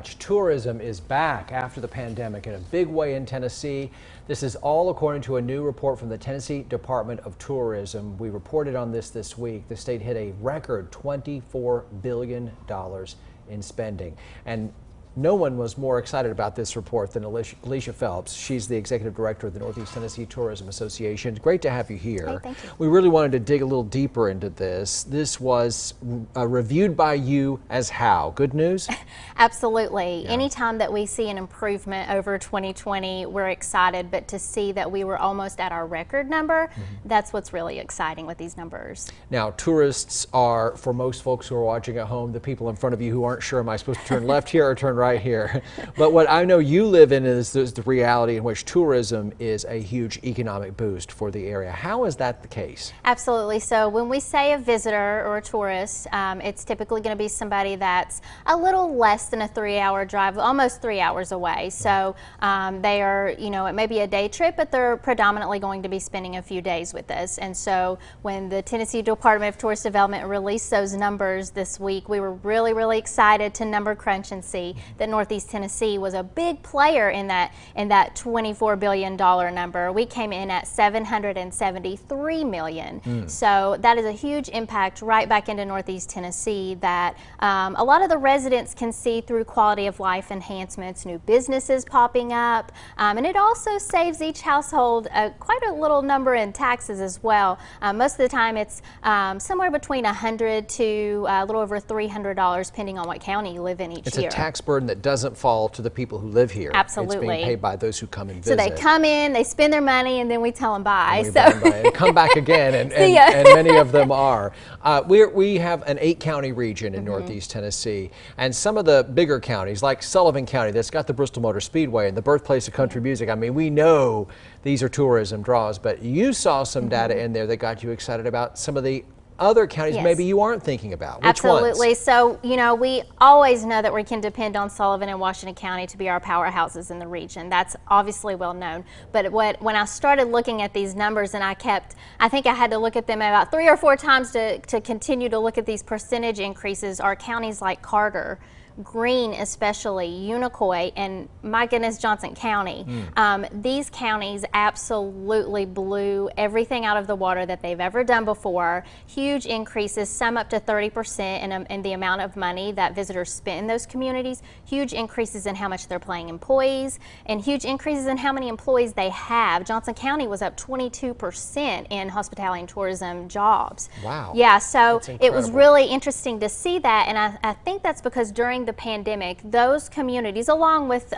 Tourism is back after the pandemic in a big way in Tennessee. This is all according to a new report from the Tennessee Department of Tourism. We reported on this week. The state hit a record $24 billion in spending. And no one was more excited about this report than Alicia Phelps. She's the executive director of the Northeast Tennessee Tourism Association. Great to have you here. Hey, thank you. We really wanted to dig a little deeper into this. This was reviewed by you as how? Good news? Absolutely. Yeah. Anytime that we see an improvement over 2020, we're excited, but to see that we were almost at our record number, that's what's really exciting with these numbers. Now, tourists are, for most folks who are watching at home, the people in front of you who aren't sure, am I supposed to turn left here or turn right here? But what I know you live in is the reality in which tourism is a huge economic boost for the area. How is that the case? Absolutely. So when we say a visitor or a tourist, it's typically going to be somebody that's a little less than a 3-hour drive, almost 3 hours away. So they are, it may be a day trip, but they're predominantly going to be spending a few days with us. And so when the Tennessee Department of Tourist Development released those numbers this week, we were really, really excited to number crunch and see that Northeast Tennessee was a big player in that $24 billion number. We came in at $773 million. So that is a huge impact right back into Northeast Tennessee that a lot of the residents can see through quality of life enhancements, new businesses popping up, and it also saves each household quite a little number in taxes as well. Most of the time it's somewhere between $100 to a little over $300 depending on what county you live in each year. It's a tax burden that doesn't fall to the people who live here. Absolutely. It's being paid by those who come and visit. So they come in, they spend their money, and then we tell them bye. And come back again, and many of them are. We have an 8-county region in Northeast Tennessee, and some of the bigger counties, like Sullivan County, that's got the Bristol Motor Speedway and the birthplace of country music. I mean, we know these are tourism draws, but you saw some data in there that got you excited about some of the other counties maybe you aren't thinking about. Which Absolutely. ones? So, we always know that we can depend on Sullivan and Washington County to be our powerhouses in the region. That's obviously well known. But when I started looking at these numbers, and I think I had to look at them about 3 or 4 times to continue to look at these percentage increases, are counties like Carter, Greene especially, Unicoi, and my goodness, Johnson County. These counties absolutely blew everything out of the water that they've ever done before. Huge increases, some up to 30% in the amount of money that visitors spend in those communities. Huge increases in how much they're paying employees, and huge increases in how many employees they have. Johnson County was up 22% in hospitality and tourism jobs. Wow. Yeah, so it was really interesting to see that, and I think that's because during the pandemic, those communities, along with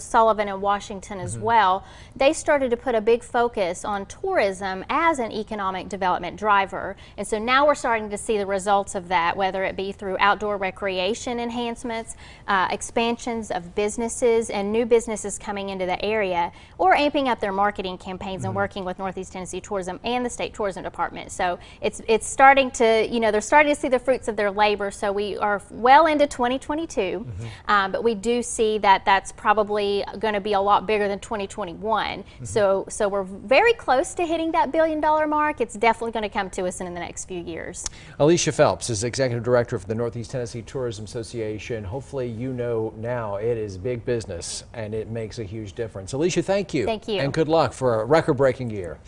Sullivan and Washington as well, they started to put a big focus on tourism as an economic development driver. And so now we're starting to see the results of that, whether it be through outdoor recreation enhancements, expansions of businesses and new businesses coming into the area, or amping up their marketing campaigns and working with Northeast Tennessee Tourism and the State Tourism Department. So it's starting to, they're starting to see the fruits of their labor. So we are well into 2022, but we do see that that's probably going to be a lot bigger than 2021. So we're very close to hitting that $1 billion mark. It's definitely going to come to us in the next few years. Alicia Phelps is Executive Director of the Northeast Tennessee Tourism Association. Hopefully you know now it is big business and it makes a huge difference. Alicia, thank you. Thank you. And good luck for a record-breaking year.